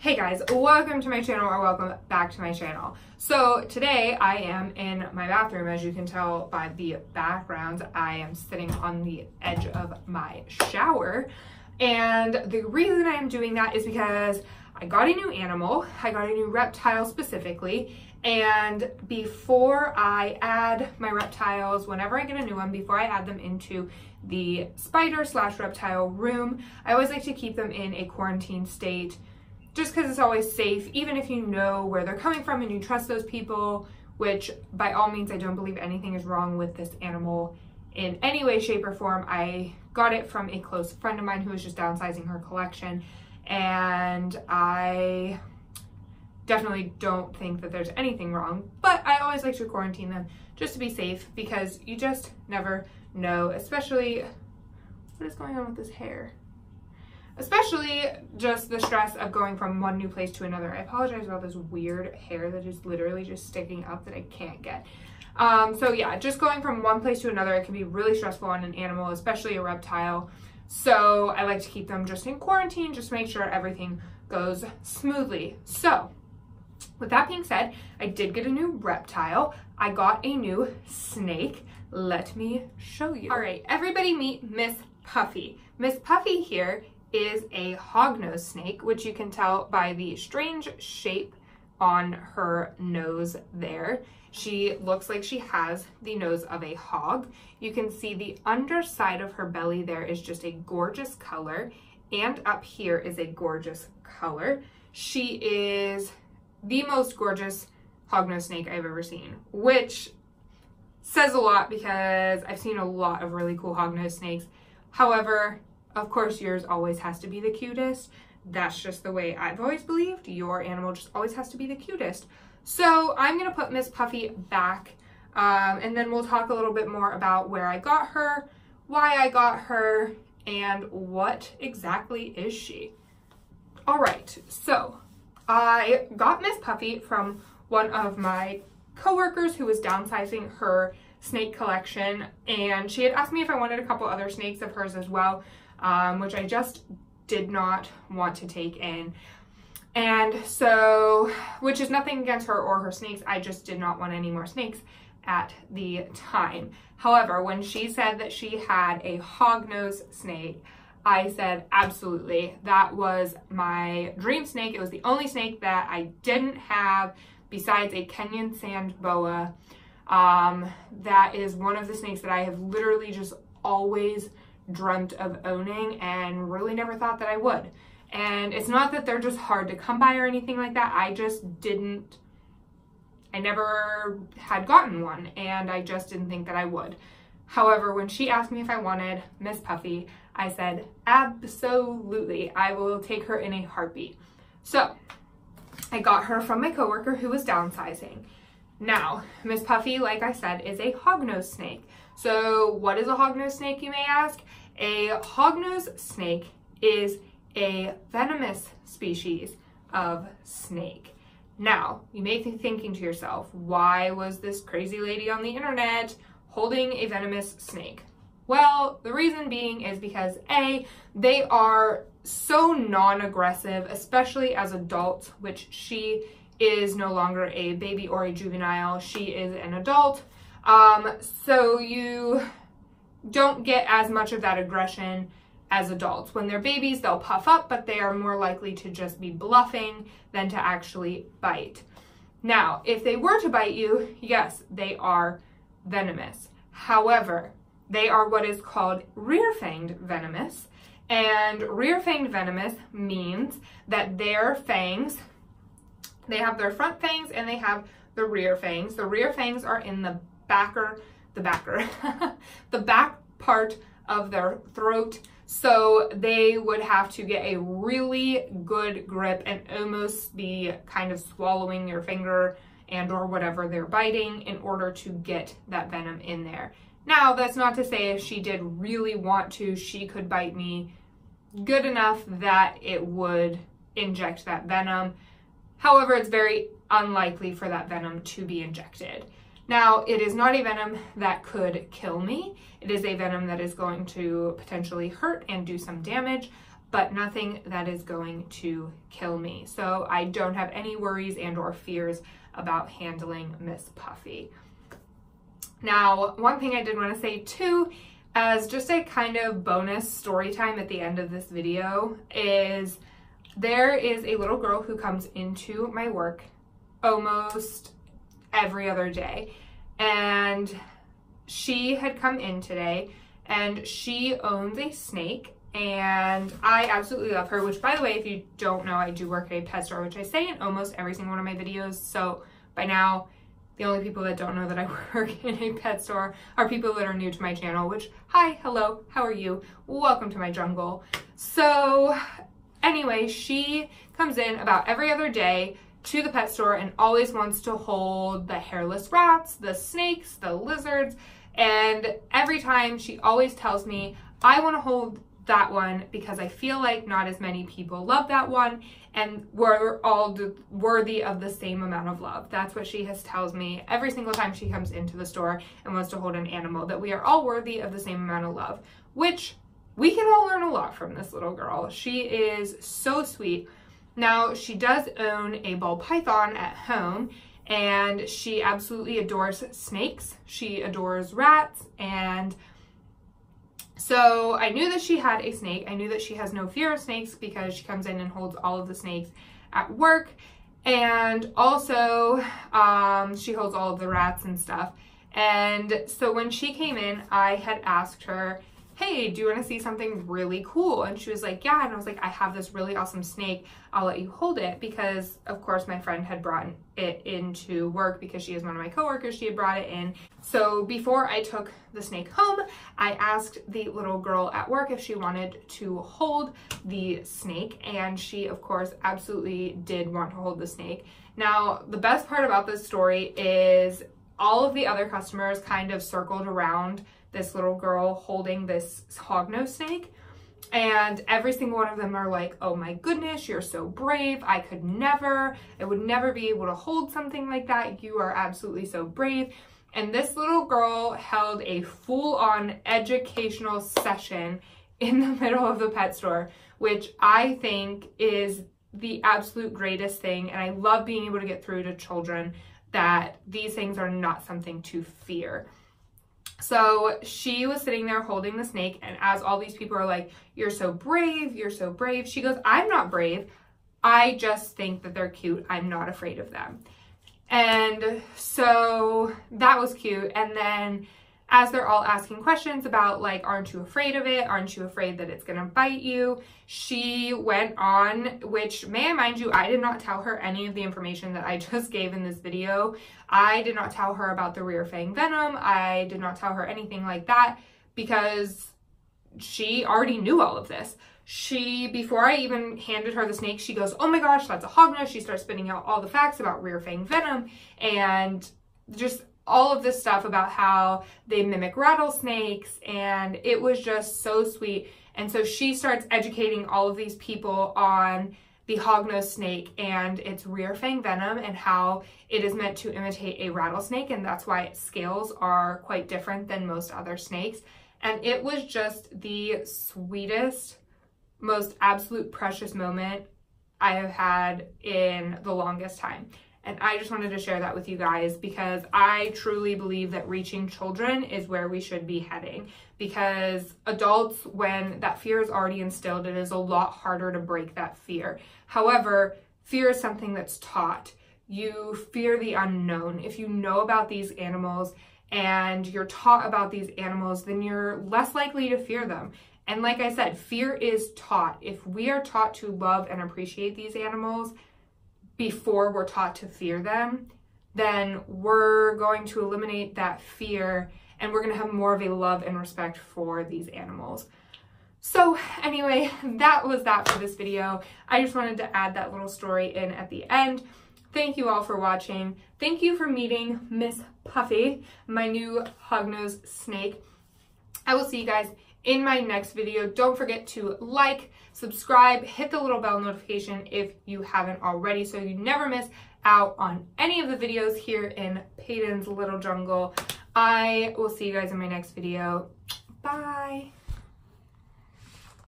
Hey guys, welcome to my channel or welcome back to my channel. So today I am in my bathroom. As you can tell by the background, I am sitting on the edge of my shower. And the reason I am doing that is because I got a new animal. I got a new reptile specifically. And before I add my reptiles, whenever I get a new one, before I add them into the spider/reptile room, I always like to keep them in a quarantine state, just because it's always safe, even if you know where they're coming from and you trust those people, which by all means, I don't believe anything is wrong with this animal in any way, shape, or form. I got it from a close friend of mine who was just downsizing her collection, and I definitely don't think that there's anything wrong, but I always like to quarantine them just to be safe, because you just never know, especially what is going on with this hair. Especially just the stress of going from one new place to another. I apologize about this weird hair that is literally just sticking up that I can't get. So yeah, just going from one place to another, it can be really stressful on an animal, especially a reptile. So I like to keep them just in quarantine, just to make sure everything goes smoothly. So with that being said, I did get a new reptile. I got a new snake. Let me show you. All right, everybody meet Miss Puffy. Miss Puffy here is a hognose snake, which you can tell by the strange shape on her nose there. She looks like she has the nose of a hog. You can see the underside of her belly there is just a gorgeous color, and up here is a gorgeous color. She is the most gorgeous hognose snake I've ever seen, which says a lot because I've seen a lot of really cool hognose snakes. However, of course, yours always has to be the cutest. That's just the way I've always believed. Your animal just always has to be the cutest. So I'm going to put Miss Puffy back, and then we'll talk a little bit more about where I got her, why I got her, and what exactly is she. All right, so I got Miss Puffy from one of my coworkers who was downsizing her snake collection, and she had asked me if I wanted a couple other snakes of hers as well, which I just did not want to take in. And so, which is nothing against her or her snakes, I just did not want any more snakes at the time. However, when she said that she had a hognose snake, I said, absolutely. That was my dream snake. It was the only snake that I didn't have besides a Kenyan sand boa. That is one of the snakes that I have literally just always dreamt of owning and really never thought that I would. And it's not that they're just hard to come by or anything like that. I never had gotten one, and I just didn't think that I would. However, when she asked me if I wanted Miss Puffy, I said, absolutely, I will take her in a heartbeat. So I got her from my coworker who was downsizing. Now, Miss Puffy, like I said, is a hognose snake. So what is a hognose snake, you may ask? A hognose snake is a venomous species of snake. Now, you may be thinking to yourself, why was this crazy lady on the internet holding a venomous snake? Well, the reason being is because A, they are so non-aggressive, especially as adults, which she is no longer a baby or a juvenile. She is an adult. So you don't get as much of that aggression as adults. When they're babies, they'll puff up, but they are more likely to just be bluffing than to actually bite. Now, if they were to bite you, yes, they are venomous. However, they are what is called rear-fanged venomous, and rear-fanged venomous means that their fangs, they have their front fangs and they have the rear fangs. The rear fangs are in the the back part of their throat. So they would have to get a really good grip and almost be kind of swallowing your finger and or whatever they're biting in order to get that venom in there. Now, that's not to say if she did really want to, she could bite me good enough that it would inject that venom. However, it's very unlikely for that venom to be injected. Now, it is not a venom that could kill me. It is a venom that is going to potentially hurt and do some damage, but nothing that is going to kill me. So I don't have any worries and or fears about handling Miss Puffy. Now, one thing I did want to say too, as just a kind of bonus story time at the end of this video, is there is a little girl who comes into my work almost every other day, and she had come in today and she owns a snake, and I absolutely love her, which by the way, if you don't know, I do work at a pet store, which I say in almost every single one of my videos. So by now, the only people that don't know that I work in a pet store are people that are new to my channel, which, hi, hello, how are you? Welcome to my jungle. So anyway, she comes in about every other day to the pet store and always wants to hold the hairless rats, the snakes, the lizards, and every time she always tells me, I want to hold that one because I feel like not as many people love that one and we're all worthy of the same amount of love. That's what she tells me every single time she comes into the store and wants to hold an animal, that we are all worthy of the same amount of love, which we can all learn a lot from this little girl. She is so sweet. Now, she does own a ball python at home, and she absolutely adores snakes. She adores rats, and so I knew that she had a snake. I knew that she has no fear of snakes because she comes in and holds all of the snakes at work. And also, she holds all of the rats and stuff. And so when she came in, I had asked her, hey, do you want to see something really cool? And she was like, yeah. And I was like, I have this really awesome snake. I'll let you hold it, because of course my friend had brought it into work because she is one of my coworkers. She had brought it in. So before I took the snake home, I asked the little girl at work if she wanted to hold the snake. And she, of course, absolutely did want to hold the snake. Now, the best part about this story is all of the other customers kind of circled around this little girl holding this hognose snake, and every single one of them are like, oh my goodness, you're so brave. I would never be able to hold something like that. You are absolutely so brave. And this little girl held a full-on educational session in the middle of the pet store, which I think is the absolute greatest thing. And I love being able to get through to children that these things are not something to fear. So she was sitting there holding the snake, and as all these people are like, you're so brave, you're so brave, she goes, I'm not brave. I just think that they're cute. I'm not afraid of them. And so that was cute. And then as they're all asking questions about, like, aren't you afraid of it? Aren't you afraid that it's gonna bite you? She went on, which, may I mind you, I did not tell her any of the information that I just gave in this video. I did not tell her about the rear fang venom. I did not tell her anything like that because she already knew all of this. Before I even handed her the snake, she goes, oh my gosh, that's a hognose. She starts spitting out all the facts about rear fang venom and just all of this stuff about how they mimic rattlesnakes, and it was just so sweet. And so she starts educating all of these people on the hognose snake and its rear fang venom and how it is meant to imitate a rattlesnake, and that's why its scales are quite different than most other snakes. And it was just the sweetest, most absolute precious moment I have had in the longest time. And I just wanted to share that with you guys because I truly believe that reaching children is where we should be heading. Because adults, when that fear is already instilled, it is a lot harder to break that fear. However, fear is something that's taught. You fear the unknown. If you know about these animals and you're taught about these animals, then you're less likely to fear them. And like I said, fear is taught. If we are taught to love and appreciate these animals before we're taught to fear them, then we're going to eliminate that fear and we're going to have more of a love and respect for these animals. So anyway, that was that for this video. I just wanted to add that little story in at the end. Thank you all for watching. Thank you for meeting Miss Puffy, my new hognose snake. I will see you guys in my next video. Don't forget to like, subscribe, hit the little bell notification if you haven't already so you never miss out on any of the videos here in Peyton's Little Jungle. I will see you guys in my next video. Bye!